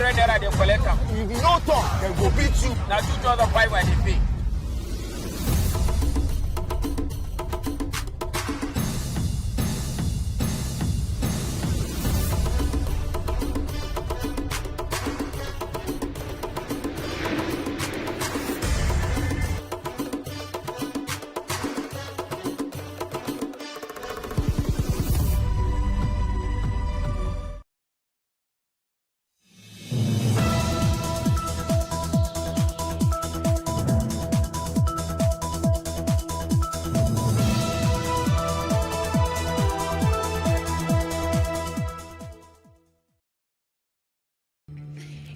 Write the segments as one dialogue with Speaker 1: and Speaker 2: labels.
Speaker 1: 200 naira they collect them.
Speaker 2: If you no talk, they go beat you.
Speaker 1: Now 2,500 they pay.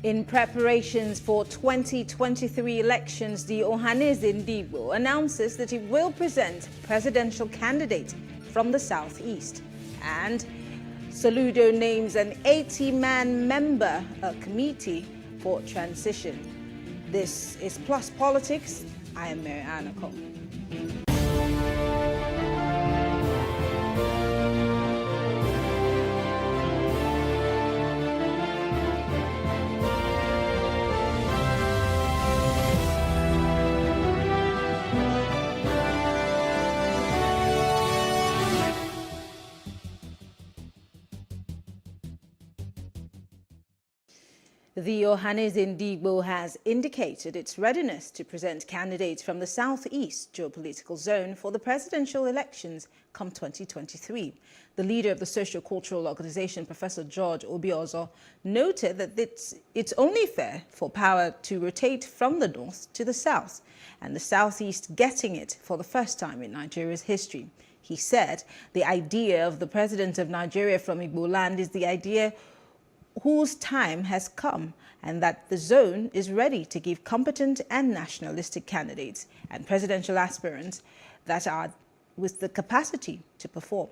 Speaker 3: In preparations for 2023 elections, the Ohanaeze Ndigbo announces that it will present presidential candidate from the southeast. And Soludo names an 80-man member committee for transition. This is Plus Politics. I am Mary Anako. The Ohanaeze Ndigbo has indicated its readiness to present candidates from the southeast geopolitical zone for the presidential elections come 2023. The leader of the socio-cultural organization, Professor George Obiozo, noted that it's only fair for power to rotate from the north to the south, and the southeast getting it for the first time in Nigeria's history. He said the idea of the president of Nigeria from Igbo land is the idea whose time has come, and that the zone is ready to give competent and nationalistic candidates and presidential aspirants that are with the capacity to perform.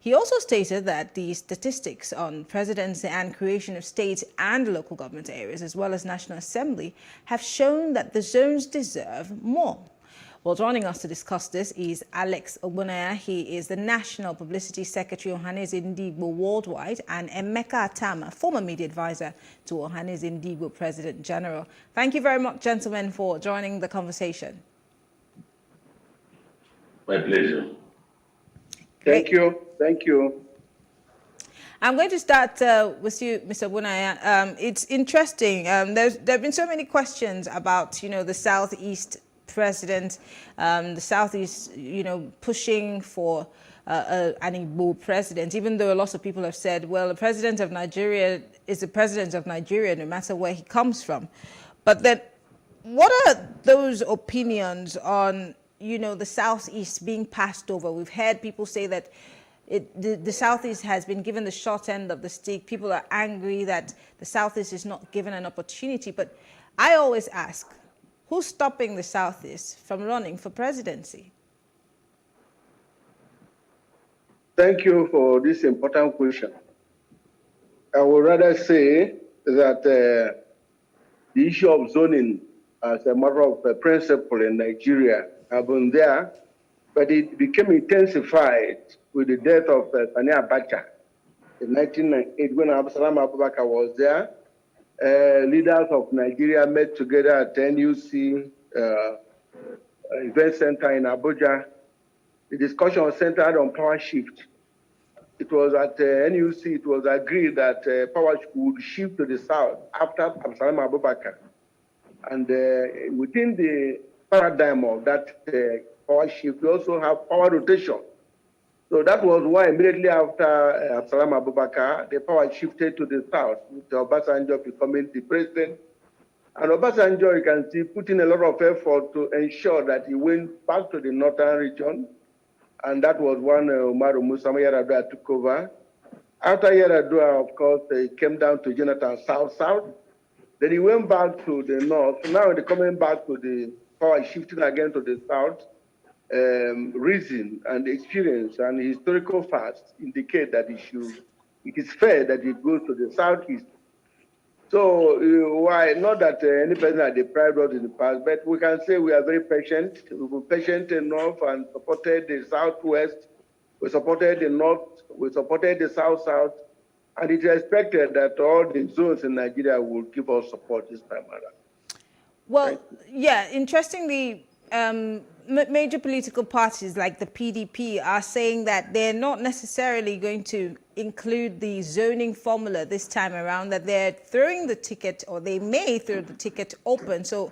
Speaker 3: He also stated that the statistics on presidency and creation of state and local government areas, as well as National Assembly, have shown that the zones deserve more. Well, joining us to discuss this is Alex Ogbonaya. He is the National Publicity Secretary of Ohanaeze Ndigbo Worldwide, and Emeka Atama, former media advisor to Ohanaeze Ndigbo President General. Thank you very much, gentlemen, for joining the conversation.
Speaker 4: My pleasure.
Speaker 5: Thank you. Thank you.
Speaker 3: I'm going to start with you, Mr. Ogbonaya. It's interesting. There have been so many questions about, the Southeast president, the Southeast, pushing for an Igbo president, even though lots of people have said, well, the president of Nigeria is the president of Nigeria, no matter where he comes from. But then what are those opinions on, the Southeast being passed over? We've heard people say that the Southeast has been given the short end of the stick. People are angry that the Southeast is not given an opportunity. But I always ask, who's stopping the Southeast from running for presidency?
Speaker 5: Thank you for this important question. I would rather say that the issue of zoning as a matter of principle in Nigeria have been there, but it became intensified with the death of Sani Abacha in 1998 when Absalom Abubakar was there. Leaders of Nigeria met together at NUC event center in Abuja. The discussion was centered on power shift. It was at NUC, it was agreed that power would shift to the south after Absalom Abubakar. And within the paradigm of that power shift, we also have power rotation. So that was why immediately after Absalom Abubakar, the power shifted to the south, with Obasanjo becoming the president. And Obasanjo, you can see, put in a lot of effort to ensure that he went back to the northern region. And that was when Umaru Musa Yar'Adua took over. After Yar'Adua, of course, he came down to Jonathan south-south. Then he went back to the north. Now they're coming back to the power shifting again to the south. Reason and experience and historical facts indicate that it is fair that it goes to the southeast. So why not that any person had deprived us in the past, but we can say we are very patient. We were patient enough and supported the southwest. We supported the north. We supported the south-south. And it is expected that all the zones in Nigeria will give us support this time around.
Speaker 3: Well, yeah, interestingly, major political parties like the PDP are saying that they're not necessarily going to include the zoning formula this time around, that they're throwing the ticket, or they may throw the ticket open so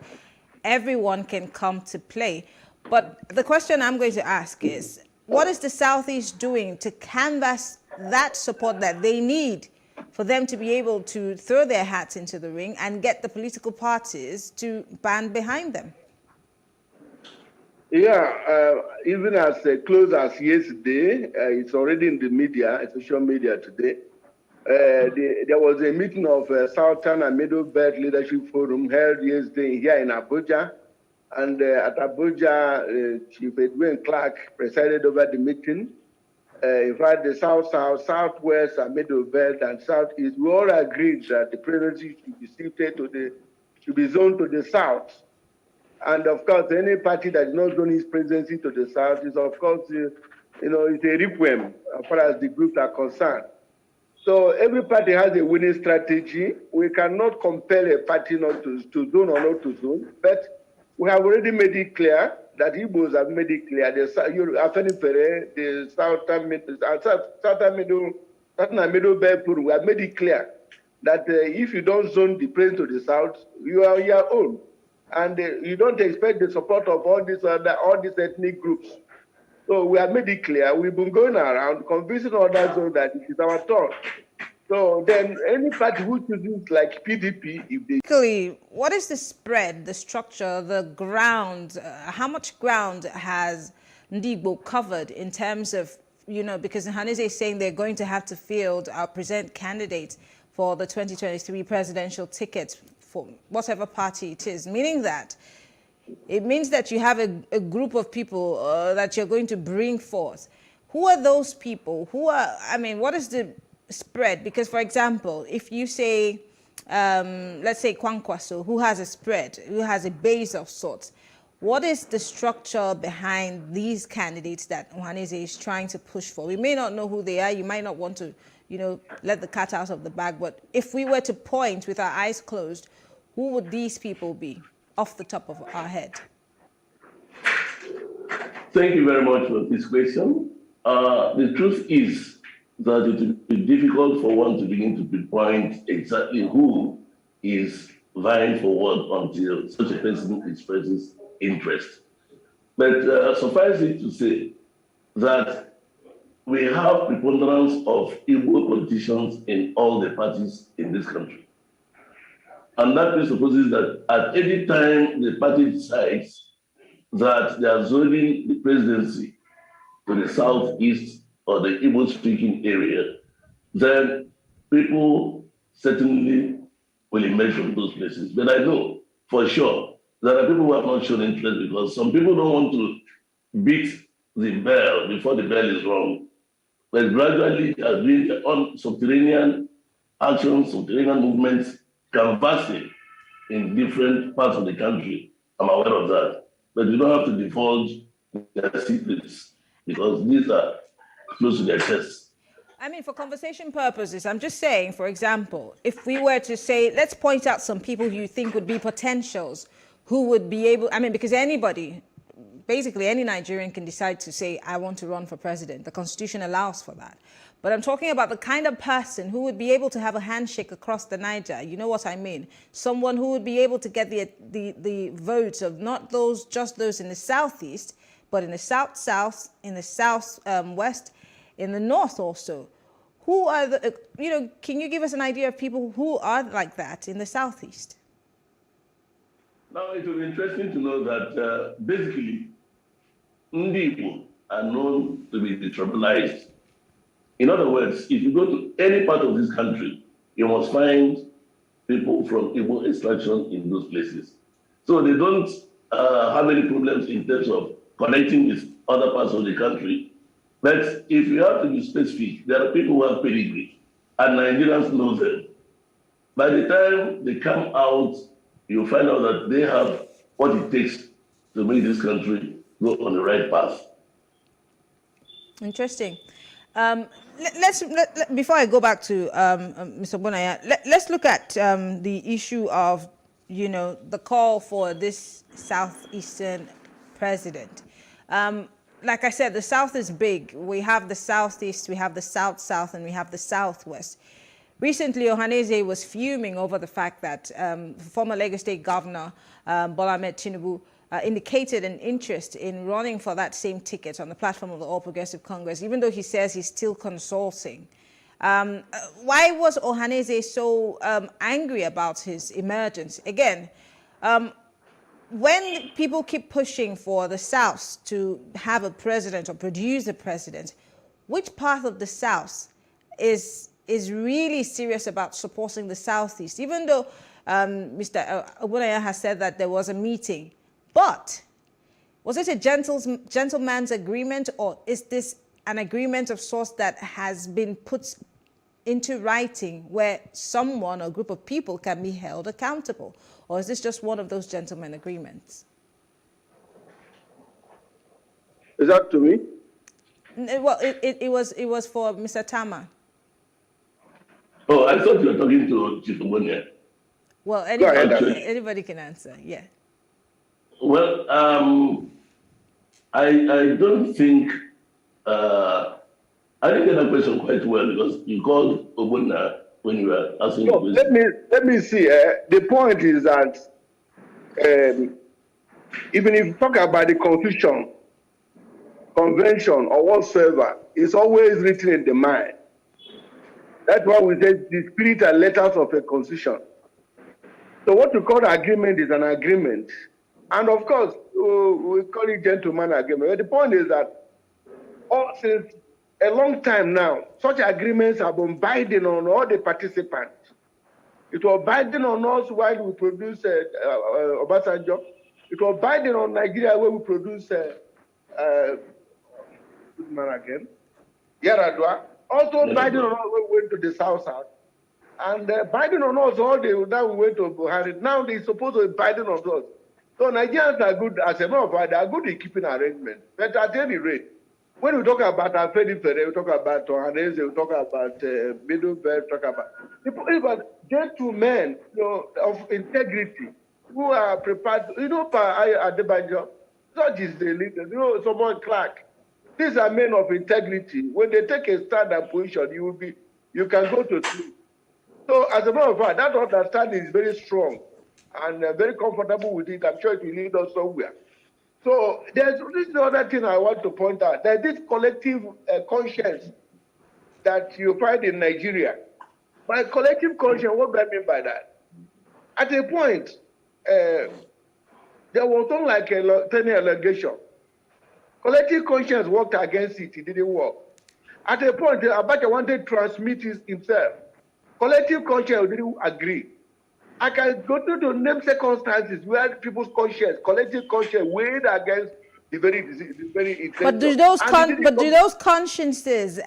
Speaker 3: everyone can come to play. But the question I'm going to ask is, what is the Southeast doing to canvass that support that they need for them to be able to throw their hats into the ring and get the political parties to band behind them?
Speaker 5: Yeah, even as close as yesterday, it's already in the media, social media today. There was a meeting of Southern and Middle Belt Leadership Forum held yesterday here in Abuja. And at Abuja, Chief Edwin Clark presided over the meeting. In fact, the South, Southwest, and Middle Belt, and Southeast, we all agreed that the presidency should be shifted should be zoned to the South. And of course, any party that is not zoning its presidency to the South is, of course, it's a requiem as far as the groups are concerned. So every party has a winning strategy. We cannot compel a party not to zone or not to zone, but we have already made it clear that Igbos have made it clear. The Southern and Middle Belt, we have made it clear that if you don't zone the president to the South, you are your own. And you don't expect the support of all these ethnic groups. So we have made it clear. We've been going around convincing others that it is our turn. So then any party who chooses like PDP, if they...
Speaker 3: Basically, what is the spread, the structure, the ground? How much ground has Ndigbo covered in terms of, because Haneze is saying they're going to have to field or present candidates for the 2023 presidential ticket for whatever party it is, meaning that it means that you have a group of people that you're going to bring forth. Who are those people? What is the spread? Because, for example, if you say, let's say Kwankwaso, who has a spread, who has a base of sorts, what is the structure behind these candidates that Ohaneze is trying to push for? We may not know who they are. You might not want to, let the cat out of the bag. But if we were to point with our eyes closed, who would these people be off the top of our head?
Speaker 4: Thank you very much for this question. The truth is that it will be difficult for one to begin to pinpoint exactly who is vying for what until such a person expresses interest. But suffice it to say that we have preponderance of Igbo politicians in all the parties in this country. And that presupposes that at any time the party decides that they are zoning the presidency to the Southeast or the Igbo-speaking area, then people certainly will emerge from those places. But I know for sure there are people who have not shown interest because some people don't want to beat the bell before the bell is rung. But gradually, as doing on subterranean actions, subterranean movements, canvassing in different parts of the country. I'm aware of that. But you don't have to divulge their secrets because these are close to their chests.
Speaker 3: For conversation purposes, I'm just saying, for example, if we were to say, let's point out some people you think would be potentials who would be able, because anybody, basically any Nigerian can decide to say, I want to run for president. The Constitution allows for that. But I'm talking about the kind of person who would be able to have a handshake across the Niger. You know what I mean? Someone who would be able to get the votes of not just those in the Southeast, but in the South, in the Southwest, in the North also. Who are can you give us an idea of people who are like that in the Southeast?
Speaker 4: Now, it will be interesting to know that basically, Ndigbo are known to be detribalized. In other words, if you go to any part of this country, you must find people from Igbo extraction in those places. So they don't have any problems in terms of connecting with other parts of the country. But if you have to be specific, there are people who have pedigree, and Nigerians know them. By the time they come out, you'll find out that they have what it takes to make this country go on the right path.
Speaker 3: Interesting. Before I go back to Mr. Bonaya, let's look at the issue of, the call for this southeastern president. Like I said, the South is big. We have the Southeast, we have the South-South, and we have the Southwest. Recently, Ohaneze was fuming over the fact that former Lagos State Governor Bola Ahmed Tinubu indicated an interest in running for that same ticket on the platform of the All Progressive Congress, even though he says he's still consulting. Why was Ohaneze so angry about his emergence? Again, when people keep pushing for the South to have a president or produce a president, which part of the South is really serious about supporting the Southeast? Even though Mr. Obunaya has said that there was a meeting, but was it a gentleman's agreement, or is this an agreement of sorts that has been put into writing where someone or group of people can be held accountable? Or is this just one of those gentleman agreements?
Speaker 5: Is that to me?
Speaker 3: Well, it was for Mr. Tama.
Speaker 4: Oh, I thought you were talking to Chief Omonia.
Speaker 3: Well, anybody can answer, yeah.
Speaker 4: Well, I don't think, I didn't get that question quite well because you called Omonia when you were asking the question.
Speaker 5: Let me see. The point is that even if you talk about the Constitution, Convention, or whatsoever, it's always written in the mind. That's why we say the spirit and letters of a Constitution. So what we call agreement is an agreement. And of course, we call it gentleman agreement. But the point is that since a long time now, such agreements have been binding on all the participants. It was binding on us while we produced Obasanjo. It was binding on Nigeria where we produced Yaradua. Also binding on us when we went to the South. And binding on us all day, now we went to Buhari. Now they're supposed to be binding on us. So Nigerians are good, as a matter of fact, they are good in keeping arrangements. But at any rate, when we talk about Alfred Ferre, we talk about Ohaneze, we talk about Middle Belt, we talk about gentlemen, of integrity who are prepared. Adebanjo, such is the leader. Someone Clark. These are men of integrity. When they take a stand and position, you can go to sleep. So as a matter of fact, that understanding is very strong and very comfortable with it. I'm sure it will lead us somewhere. So this is the other thing I want to point out. There's this collective conscience that you find in Nigeria. By collective conscience, what do I mean by that? At a point, there was something like a 10-year allegation. Collective conscience worked against it. It didn't work. At a point, Abacha wanted to transmit himself. Collective conscience didn't agree. I can go to the name circumstances where people's conscience, collective conscience, weighed against the very intention.
Speaker 3: But do those consciences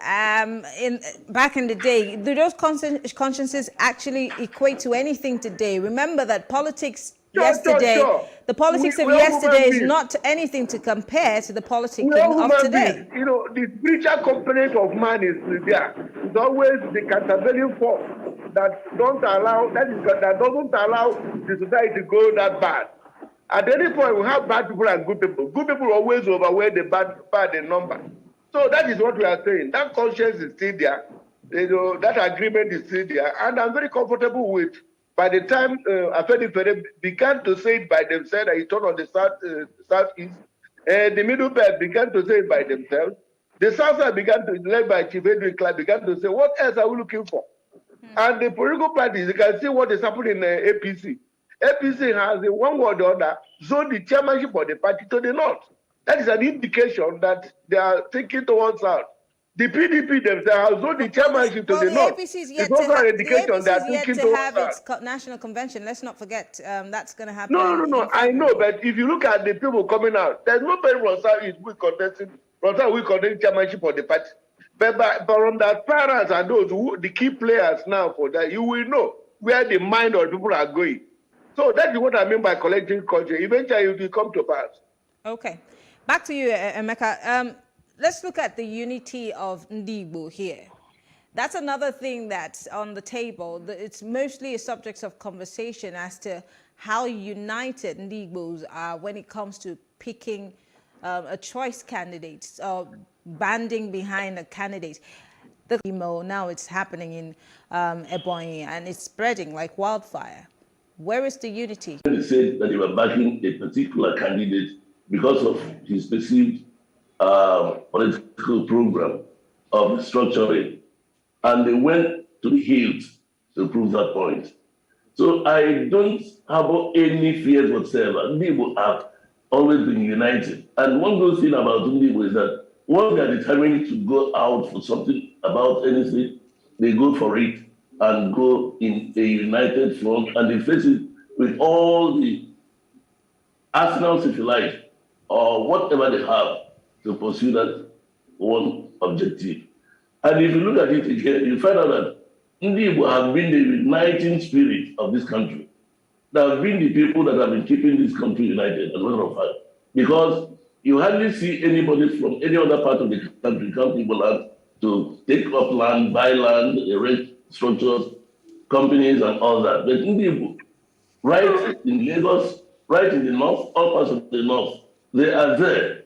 Speaker 3: back in the day, do those consciences actually equate to anything today? Remember that politics the politics of yesterday is not anything to compare to the politics of today.
Speaker 5: The spiritual component of man is there. It's always the countervailing force that doesn't allow the society to go that bad. At any point, we have bad people and good people. Good people always overweigh the bad in number. So that is what we are saying. That conscience is still there. That agreement is still there. And I'm very comfortable with, by the time Alfred Ferre began to say it by themselves, he turned on the southeast, the Middle Belt began to say it by themselves. The South side began to, led by Chief Edwin Clark, began to say, what else are we looking for? And the political parties, you can see what is happening in APC. APC has, in one word or the other, zoned the chairmanship of the party to the north. That is an indication that they are thinking towards south. The PDP themselves have zoned the chairmanship to the north. It's also an indication they are thinking towards south.
Speaker 3: Its national convention. Let's not forget that's going to happen.
Speaker 5: No. I know, but if you look at the people coming out, there's nobody from south is contesting. From south we contesting chairmanship of the party. But from the parents and those the key players now for that, you will know where the mind of people are going. So that is what I mean by collective culture. Eventually it will come to pass.
Speaker 3: Okay. Back to you, Emeka. let's look at the unity of Ndigbo here. That's another thing that's on the table. It's mostly a subject of conversation as to how united Ndigbos are when it comes to picking a choice candidate, banding behind a candidate. The emo, now it's happening in Ebonyi, and it's spreading like wildfire. Where is the unity?
Speaker 4: They said that they were backing a particular candidate because of his perceived political program of structuring, and they went to the hills to prove that point. So I don't have any fears whatsoever. Ndibo have always been united. And one good thing about Ndibo is that once they are determined to go out for something about anything, they go for it and go in a united front, and they face it with all the arsenals, if you like, or whatever they have to pursue that one objective. And if you look at it again, you find out that Ndibo have been the uniting spirit of this country. They have been the people that have been keeping this country united, as a matter of fact. Because you hardly see anybody from any other part of the country come to Igbo land to take up land, buy land, erect structures, companies, and all that. But Ndibo, right in Lagos, right in the north, all parts of the north, they are there.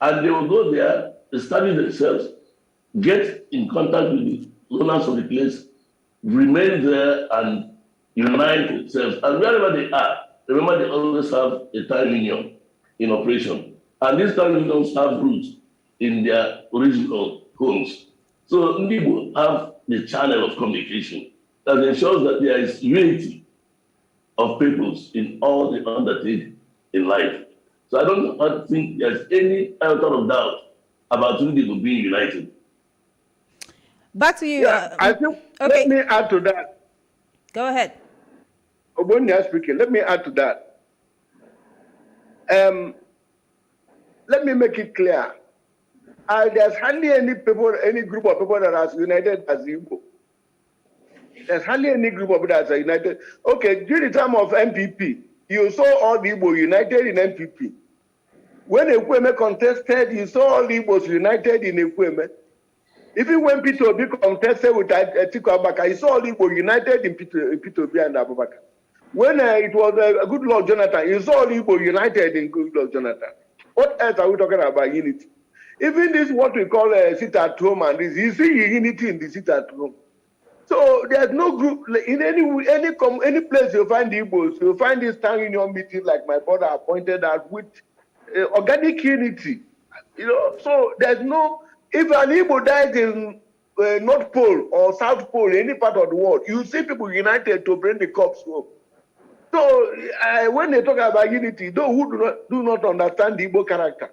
Speaker 4: And they will go there, study themselves, get in contact with the owners of the place, remain there and unite themselves. And wherever they are, remember they always have a time union in operation. And these time unions have roots in their original homes. So Ndibo have the channel of communication that ensures that there is unity of peoples in all they undertake in life. So I don't think there's any iota of doubt about Ndibo being united.
Speaker 3: Back to you.
Speaker 5: Yeah, I think,
Speaker 3: okay.
Speaker 5: Let me add to that.
Speaker 3: Go ahead.
Speaker 5: Obonia speaking, let me add to that. Let me make it clear. There's hardly any people, any group of people that are united as Igbo. There's hardly any group of people that are united. Okay, during the time of MPP, you saw all the Igbo united in MPP. When Ekweme contested, you saw all the Igbos united in Ekweme. Even when Peter Obi contested with Atiku Abubakar, you saw all the Igbo united in Peter Obi and Abubakar. When it was Goodluck Jonathan, you saw all the Igbo united in Goodluck Jonathan. What else are we talking about unity? Even this, what we call sit at home, and this, you see unity in the sit at home. So there's no group in any place you find the Igbos, you find this town union meeting like my brother appointed out with organic unity. You know, so there's no. If an Igbo dies in North Pole or South Pole, any part of the world, you see people united to bring the corpse home. So when they talk about unity, those who do not understand the Igbo character,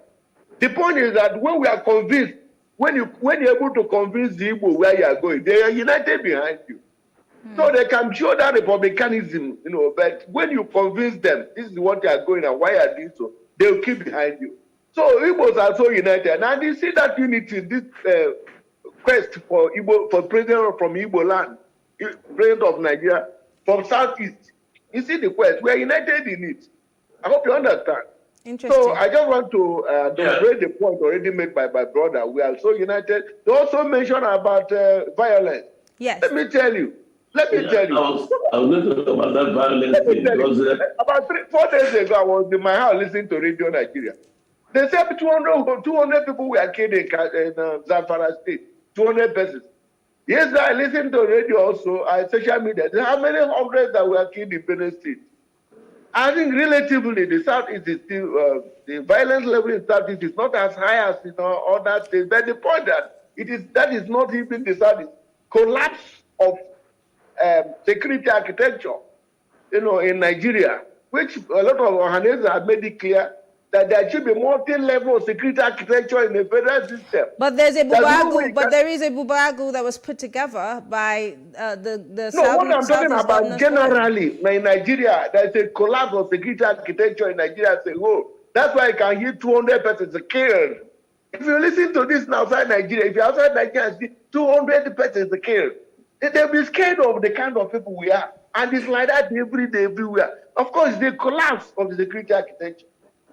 Speaker 5: the point is that when we are convinced, when you're able to convince the Igbo where you are going, they are united behind you. So they can show that republicanism, you know, but when you convince them, this is what they are going and why are they so, they'll keep behind you. So Igbos are so united. And you see that unity, this quest for Igbo, for president from Igbo land, president of Nigeria, from Southeast. You see the quest. We are united in it. I hope you understand.
Speaker 3: Interesting.
Speaker 5: So I just want to demonstrate the point already made by my brother. We are so united. They also mentioned about violence.
Speaker 3: Yes.
Speaker 5: Let me tell you. I was
Speaker 4: going to talk about that violence thing because
Speaker 5: about 4 days ago, I was in my house listening to Radio Nigeria. They said 200 people were killed in Zamfara State. 200 persons. Yes, I listened to radio also, social media. How many hundreds that were killed in Benin State? I think relatively, the Southeast is still, the violence level in Southeast is not as high as in other states. But the point that that is not even the Southeast. Collapse of security architecture, you know, in Nigeria, which a lot of Ohanese have made it clear that there should be multi-level security architecture in the federal system.
Speaker 3: But there's a bubagu, there is a bubagu that was put together by the
Speaker 5: No, what I'm talking about generally in Nigeria, there's a collapse of security architecture in Nigeria as a whole. That's why I can hear 200 persons killed. If you listen to this outside Nigeria, if you're outside Nigeria and see 200 persons killed, they'll be scared of the kind of people we are. And it's like that every day, everywhere. Of course, the collapse of the security architecture.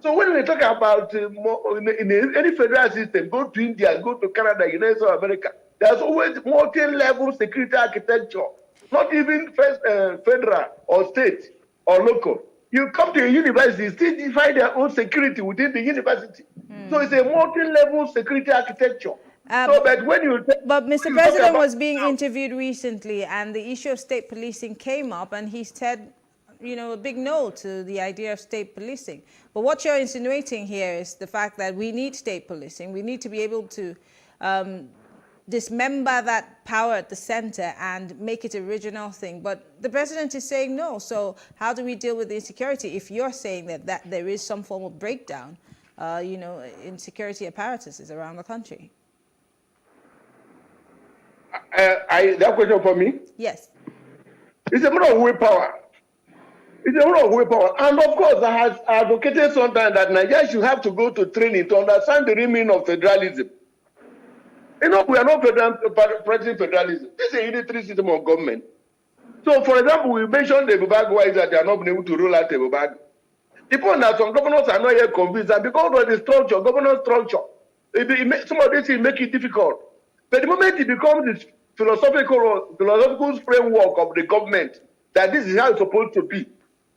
Speaker 5: So when we talk about in any federal system, go to India, go to Canada, United States of America, there's always multi-level security architecture, not even federal or state or local. You come to a university, still define their own security within the university. So it's a multi-level security architecture. But when you
Speaker 3: but Mr. President was being interviewed recently, and the issue of state policing came up, and he said, you know, a big no to the idea of state policing. But what you're insinuating here is the fact that we need state policing. We need to be able to dismember that power at the center and make it a regional thing. But the president is saying no. So how do we deal with the insecurity if you're saying that there is some form of breakdown, you know, in security apparatuses around the country?
Speaker 5: That question for me?
Speaker 3: Yes.
Speaker 5: It's a matter of willpower. It's a matter of willpower. And of course, I have advocated sometimes that Nigeria should have to go to training to understand the real meaning of federalism. You know, we are not practicing federalism. This is a unitary system of government. So, for example, we mentioned the Bubago why that they are not been able to roll out the Bubago. The point that some governors are not yet convinced that because of the structure, governance structure, some of these things make it difficult. But the moment it becomes this philosophical framework of the government, that this is how it's supposed to be,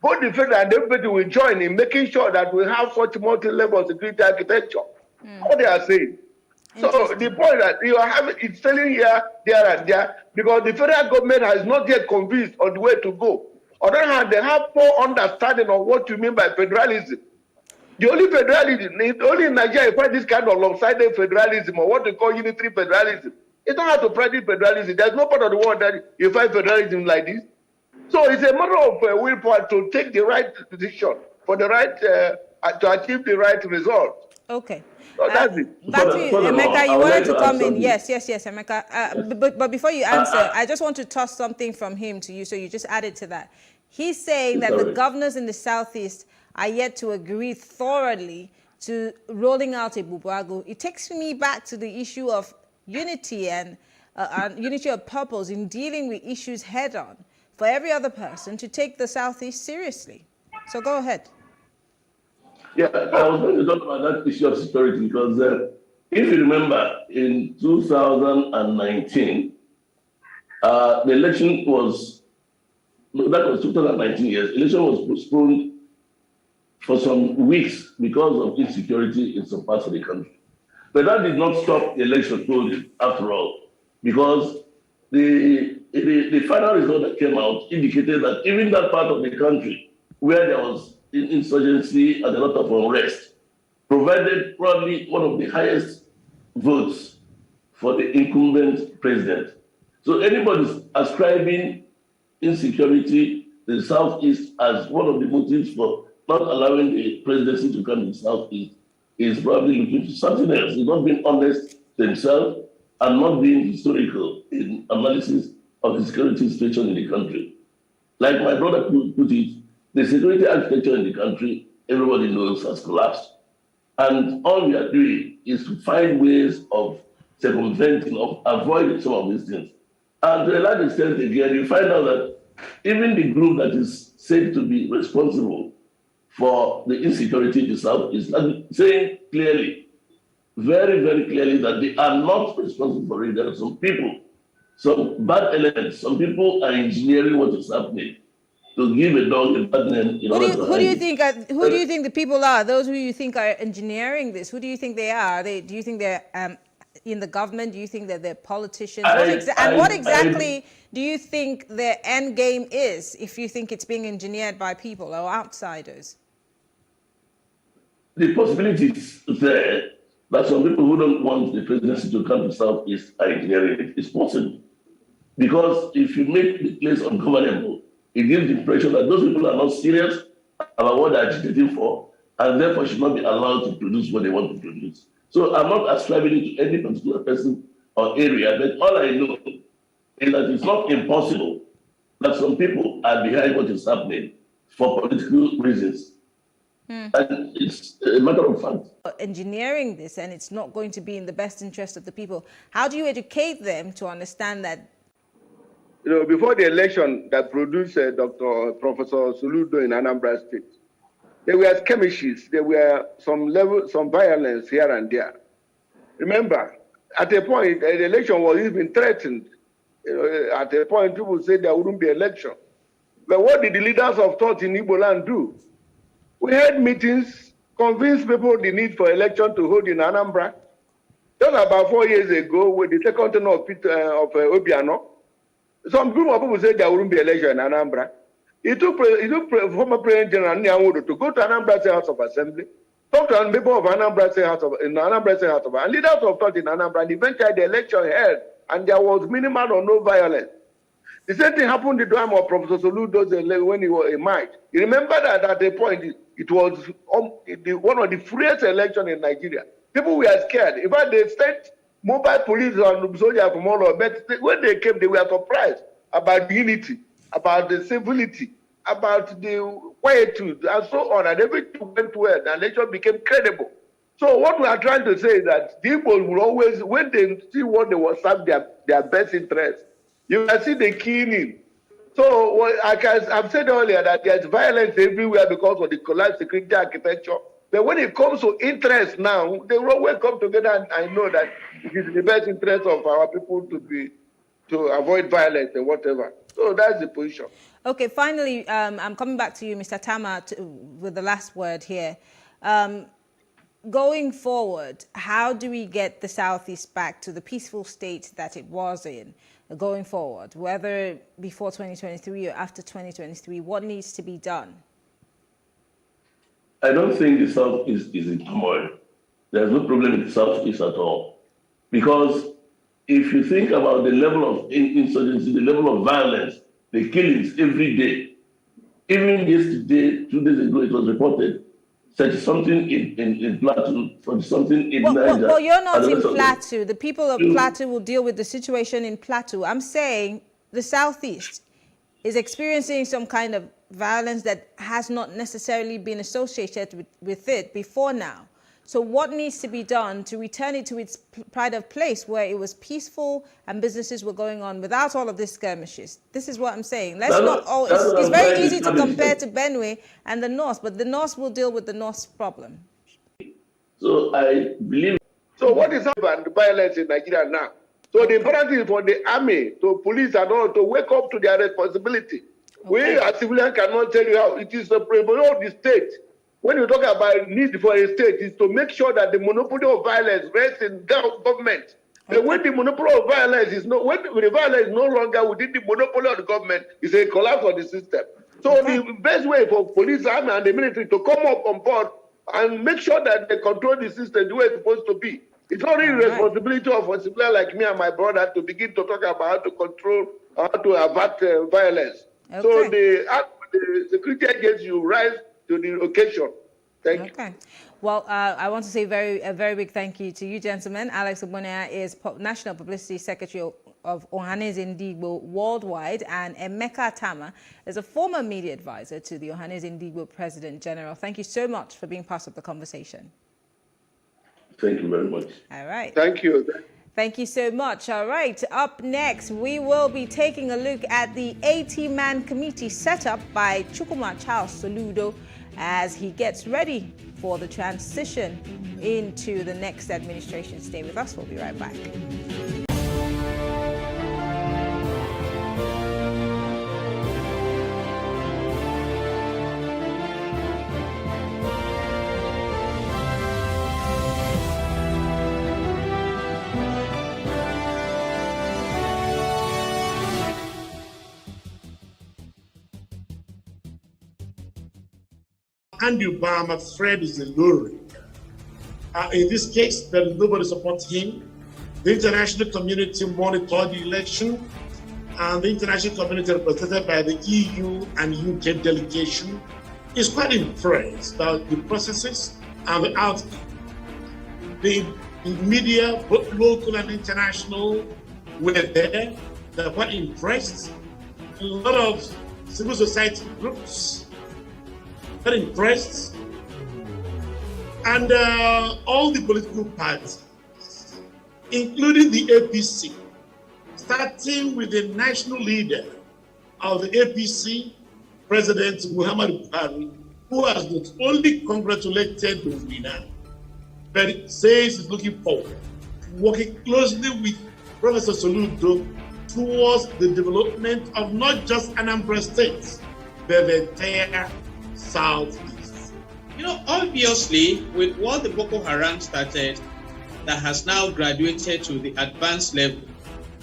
Speaker 5: both the federal and everybody will join in making sure that we have such multi-level security architecture. What they are saying. So the point that you are having, it's telling here, there, and there, because the federal government has not yet convinced on the way to go. On the other hand, they have poor understanding of what you mean by federalism. The only federalism, only in Nigeria, you find this kind of lopsided federalism, or what they call unitary federalism. You don't have to practice federalism. There's no part of the world that you find federalism like this. So it's a matter of willpower to take the right decision for the right, to achieve the right result.
Speaker 3: Okay.
Speaker 5: So that's it.
Speaker 3: Back to you, Emeka, you wanted to come in. Yes, Emeka. But before you answer, I just want to toss something from him to you, so you just added to that. He's saying that the governors in the Southeast are yet to agree thoroughly to rolling out a Bubago. It takes me back to the issue of unity and unity of purpose in dealing with issues head-on for every other person to take the Southeast seriously. So go ahead.
Speaker 4: Yeah, I was going to talk about that issue of security because if you remember, in 2019, the election was, that was 2019 years, election was postponed for some weeks because of insecurity in some parts of the country. But that did not stop the election totally, after all, because the final result that came out indicated that even that part of the country where there was insurgency and a lot of unrest provided probably one of the highest votes for the incumbent president. So anybody's ascribing insecurity to the Southeast as one of the motives for not allowing the presidency to come to the Southeast is probably looking for something else. He's not being honest to himself and not being historical in analysis of the security situation in the country. Like my brother put it, the security architecture in the country, everybody knows, has collapsed. And all we are doing is to find ways of circumventing, of avoiding some of these things. And to a large extent, again, you find out that even the group that is said to be responsible for the insecurity in the South is saying clearly, very, very clearly, that they are not responsible for it. There are some people, some bad elements, some people are engineering what is happening to give a dog a bad name.
Speaker 3: Who do you think the people are? Those who you think are engineering this? Who do you think they are? Do you think they're in the government? Do you think that they're politicians? What exactly do you think their end game is? If you think it's being engineered by people or outsiders?
Speaker 4: The possibility is there that some people who don't want the presidency to come to Southeast are engineering it. It's possible. Because if you make the place ungovernable, it gives the impression that those people are not serious about what they're agitating for, and therefore should not be allowed to produce what they want to produce. So I'm not ascribing it to any particular person or area, but all I know is that it's not impossible that some people are behind what is happening for political reasons. And it's a matter of fact.
Speaker 3: Engineering this, and it's not going to be in the best interest of the people. How do you educate them to understand that?
Speaker 5: You know, before the election that produced Professor Soludo in Anambra State, There were skirmishes. There were some violence here and there. Remember, at a point, the election was even threatened. At a point, people said there wouldn't be election. But what did the leaders of thought in Igbo land do? We had meetings, convinced people the need for election to hold in Anambra. Just about 4 years ago, with the second turn of Obiano, some group of people said there wouldn't be election in Anambra. It took former President General Nyawodo to go to Anambra State House of Assembly, talk to people of Anambra State House of and leaders of thought in Anambra, and eventually the election held, and there was minimal or no violence. The same thing happened in the time of Professor Soludo when he was a mite. You remember that at a point, it was one of the freest elections in Nigeria. People were scared. In fact, they sent mobile police and soldiers from all over. But when they came, they were surprised about the unity, about the civility, about the quietude, and so on. And everything went well. The election became credible. So what we are trying to say is that people will always, when they see what they will serve their best interest, you can see the keying in. So I've said earlier that there's violence everywhere because of the collapsed security architecture. But when it comes to interest now, they will always come together, and I know that it is in the best interest of our people to avoid violence and whatever. So that's the position.
Speaker 3: Okay, finally, I'm coming back to you, Mr. Tama, with the last word here. Going forward, how do we get the Southeast back to the peaceful state that it was in going forward, whether before 2023 or after 2023? What needs to be done?
Speaker 4: I don't think the Southeast is in turmoil. There's no problem in the Southeast at all. Because if you think about the level of insurgency, the level of violence, the killings every day, even yesterday, 2 days ago, it was reported, such something in Plateau, such something in Niger.
Speaker 3: Well, you're not in Plateau. The people of Plateau will deal with the situation in Plateau. I'm saying the Southeast is experiencing some kind of violence that has not necessarily been associated with it before now. So what needs to be done to return it to its pride of place where it was peaceful and businesses were going on without all of these skirmishes? This is what I'm saying. It's very easy to compare to Benue and the North, but the North will deal with the North's problem.
Speaker 4: So I believe.
Speaker 5: So what is happening to violence in Nigeria now? So the important thing is for the army, to police and all, to wake up to their responsibility. We as civilians cannot tell you how it is the privilege of the state. When you talk about need for a state, is to make sure that the monopoly of violence rests in government. But when the monopoly of violence is when the violence is no longer within the monopoly of the government, it's a collapse of the system. So the best way for police, army, and the military to come up on board and make sure that they control the system the way it's supposed to be. It's not really the responsibility of a civilian like me and my brother to begin to talk about how to control, how to avert violence. Okay. So the security agency will rise to the occasion. Thank you.
Speaker 3: Okay. Well, I want to say a very big thank you to you, gentlemen. Alex Ogbonnia is National Publicity Secretary of Ohaneze Ndigbo Worldwide, and Emeka Tama is a former media advisor to the Ohaneze Ndigbo President General. Thank you so much for being part of the conversation.
Speaker 4: Thank you very much.
Speaker 3: All right.
Speaker 5: Thank you.
Speaker 3: Thank you so much. All right, up next, we will be taking a look at the 80-man committee set up by Chukwuma Charles Soludo as he gets ready for the transition into the next administration. Stay with us. We'll be right back.
Speaker 6: Andy Obama, Fred is a lorry. In this case, there is nobody supports him. The international community monitored the election, and the international community represented by the EU and UK delegation is quite impressed about the processes and the outcome. The media, both local and international, were there. They were quite impressed. A lot of civil society groups were impressed. And all the political parties, including the APC, starting with the national leader of the APC, President Muhammadu Buhari, who has not only congratulated the winner, but it says he's looking forward to working closely with Professor Soludo towards the development of not just Anambra State, but the entire Southeast.
Speaker 7: You know, obviously, with what the Boko Haram started, that has now graduated to the advanced level,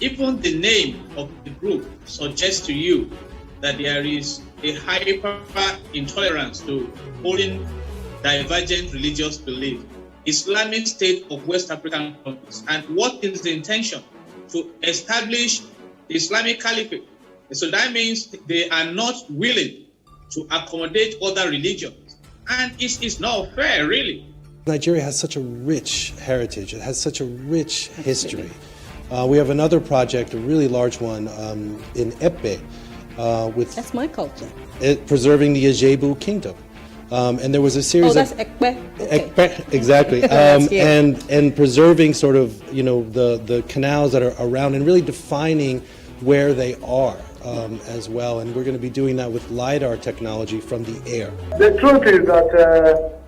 Speaker 7: even the name of the group suggests to you that there is a hyper intolerance to holding divergent religious belief. Islamic State of West African countries. And what is the intention? To establish the Islamic Caliphate. So that means they are not willing to accommodate other religions. And it's not fair, really.
Speaker 8: Nigeria has such a rich heritage. It has such a rich history. We have another project, a really large one, in Epe.
Speaker 3: That's my culture.
Speaker 8: Preserving the Ajebu Kingdom. And there was a series
Speaker 3: that's Ekpe. Okay.
Speaker 8: Ekpe, exactly. And preserving sort of, the canals that are around and really defining where they are as well. And we're going to be doing that with LiDAR technology from the air.
Speaker 5: The truth is that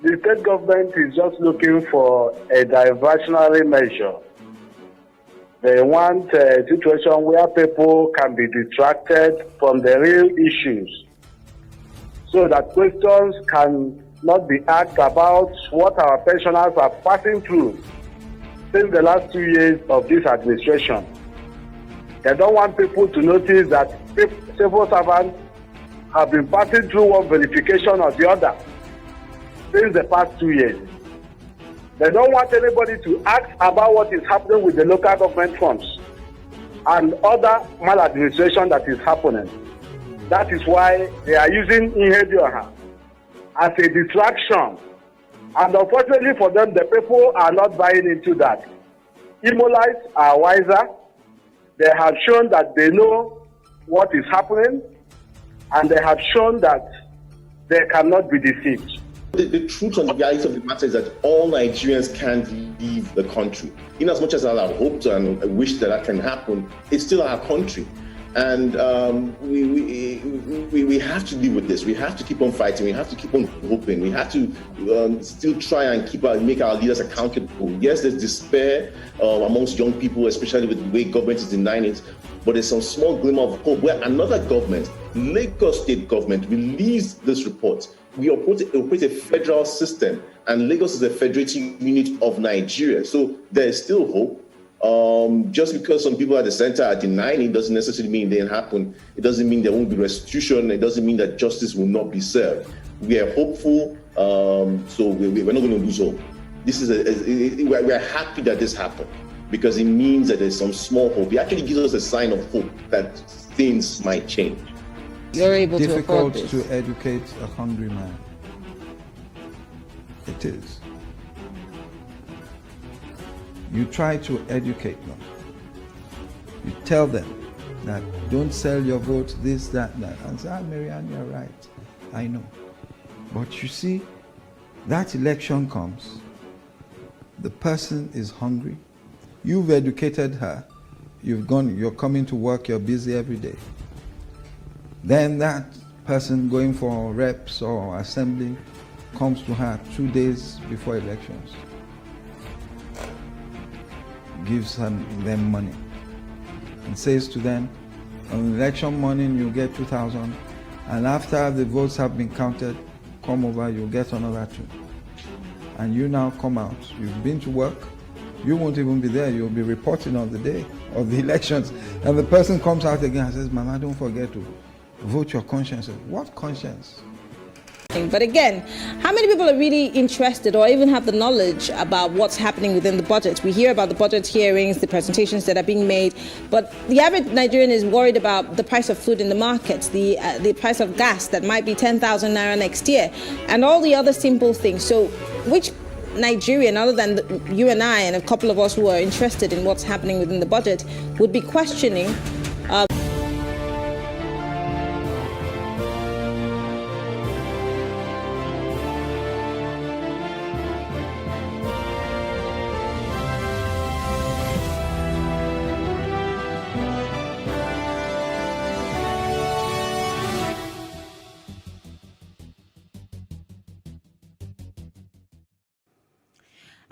Speaker 5: the state government is just looking for a diversionary measure. They want a situation where people can be distracted from the real issues, so that questions can not be asked about what our pensioners are passing through since the last 2 years of this administration. They don't want people to notice that civil servants have been passing through one verification or the other since the past 2 years. They don't want anybody to ask about what is happening with the local government funds and other maladministration that is happening. That is why they are using Ihedioha as a distraction. And unfortunately for them, the people are not buying into that. Imolites are wiser. They have shown that they know what is happening, and they have shown that they cannot be deceived.
Speaker 9: The truth and the reality of the matter is that all Nigerians can't leave the country. In as much as I hope and wish that can happen, it's still our country. And we have to deal with this. We have to keep on fighting. We have to keep on hoping. We have to still try and make our leaders accountable. Yes, there's despair amongst young people, especially with the way government is denying it. But there's some small glimmer of hope where another government, Lagos State government, released this report. We operate a federal system, and Lagos is a federating unit of Nigeria. So there is still hope. Just because some people at the center are denying it doesn't necessarily mean it didn't happen. It doesn't mean there won't be restitution. It doesn't mean that justice will not be served. We are hopeful, so we're not going to lose hope. We're happy that this happened because it means that there's some small hope. It actually gives us a sign of hope that things might change.
Speaker 3: You're able to afford
Speaker 10: this. Difficult to educate a hungry man. It is. You try to educate them. You tell them that don't sell your vote, this, that. And say, Marianne, you're right. I know. But you see, that election comes. The person is hungry. You've educated her. You're coming to work, you're busy every day. Then that person going for reps or assembly comes to her 2 days before elections. Gives them money and says to them, on election morning you get 2,000, and after the votes have been counted, come over, you'll get another 2. And you now come out, you've been to work, you won't even be there, you'll be reporting on the day of the elections, and the person comes out again and says, Mama, don't forget to vote your conscience. What conscience?
Speaker 3: But again, how many people are really interested or even have the knowledge about what's happening within the budget? We hear about the budget hearings, the presentations that are being made, but the average Nigerian is worried about the price of food in the markets, the price of gas that might be 10,000 naira next year, and all the other simple things. So which Nigerian, other than you and I and a couple of us who are interested in what's happening within the budget, would be questioning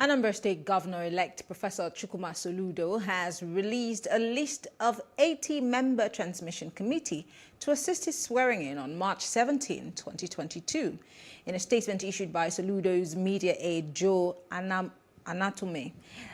Speaker 3: Anambra State Governor-elect Professor Chukwuma Soludo has released a list of 80-member transmission committee to assist his swearing-in on March 17, 2022. In a statement issued by Soludo's media aide Joe Anatome,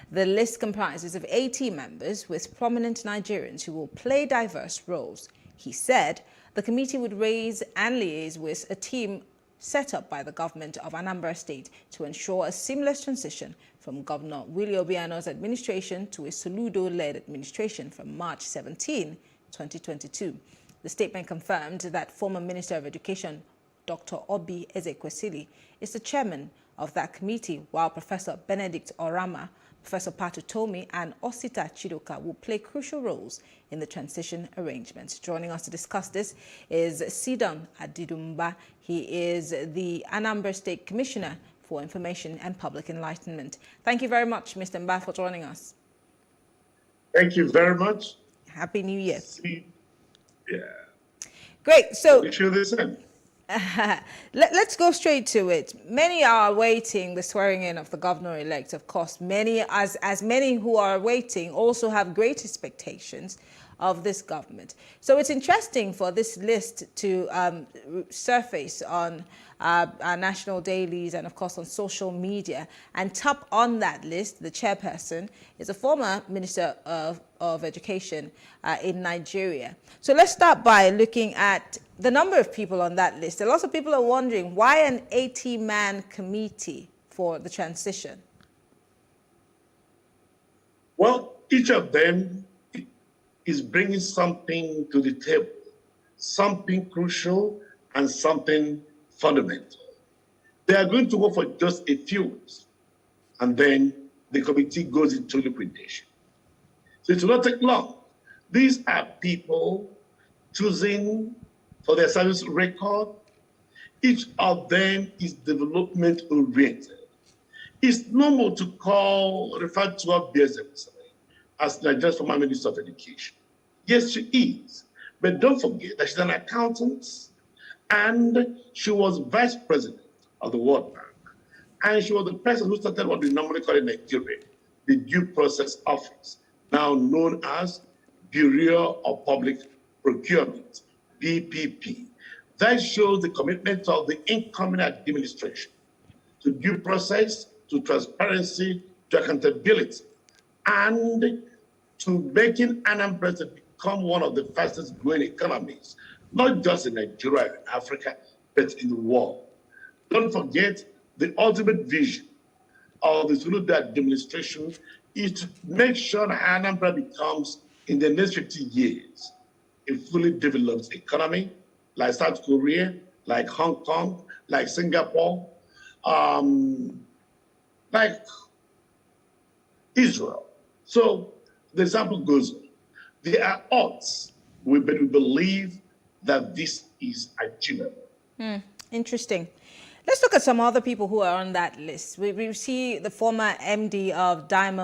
Speaker 3: the list comprises of 80 members with prominent Nigerians who will play diverse roles. He said the committee would raise and liaise with a team set up by the government of Anambra State to ensure a seamless transition from Governor Willie Obiano's administration to a Soludo-led administration from March 17, 2022. The statement confirmed that former Minister of Education Dr. Obi Ezekwesili is the chairman of that committee, while Professor Benedict Orama, Professor Patu Tomi and Osita Chidoka will play crucial roles in the transition arrangements. Joining us to discuss this is Sidon Adidumba. He is the Anambra State Commissioner for Information and Public Enlightenment. Thank you very much, Mr. Mba, for joining us.
Speaker 6: Thank you very much.
Speaker 3: Happy New Year.
Speaker 6: Yeah.
Speaker 3: Great. So let's go straight to it. Many are awaiting the swearing-in of the governor-elect. Of course, many, as many who are awaiting, also have great expectations of this government. So it's interesting for this list to surface on our national dailies and, of course, on social media. And top on that list, the chairperson is a former Minister of Education in Nigeria. So let's start by looking at the number of people on that list. A lot of people are wondering, why an 80-man committee for the transition?
Speaker 6: Well, each of them is bringing something to the table, something crucial and something fundamental. They are going to work for just a few weeks, and then the committee goes into liquidation. So it will not take long. These are people choosing for their service record. Each of them is development oriented. It's normal to refer to Obi Ezekwesili as Nigeria's former Minister of Education. Yes, she is. But don't forget that she's an accountant and she was vice president of the World Bank. And she was the person who started what we normally call in Nigeria the Due Process Office, now known as Bureau of Public Procurement, BPP. That shows the commitment of the incoming administration to due process, to transparency, to accountability, and to making Anambra to become one of the fastest growing economies, not just in Nigeria and Africa, but in the world. Don't forget, the ultimate vision of the Soludo administration is to make sure that Anambra becomes, in the next 50 years, a fully developed economy, like South Korea, like Hong Kong, like Singapore, like Israel. So the example goes on. There are odds, but we believe that this is achievable.
Speaker 3: Interesting. Let's look at some other people who are on that list. We see the former MD of Diamond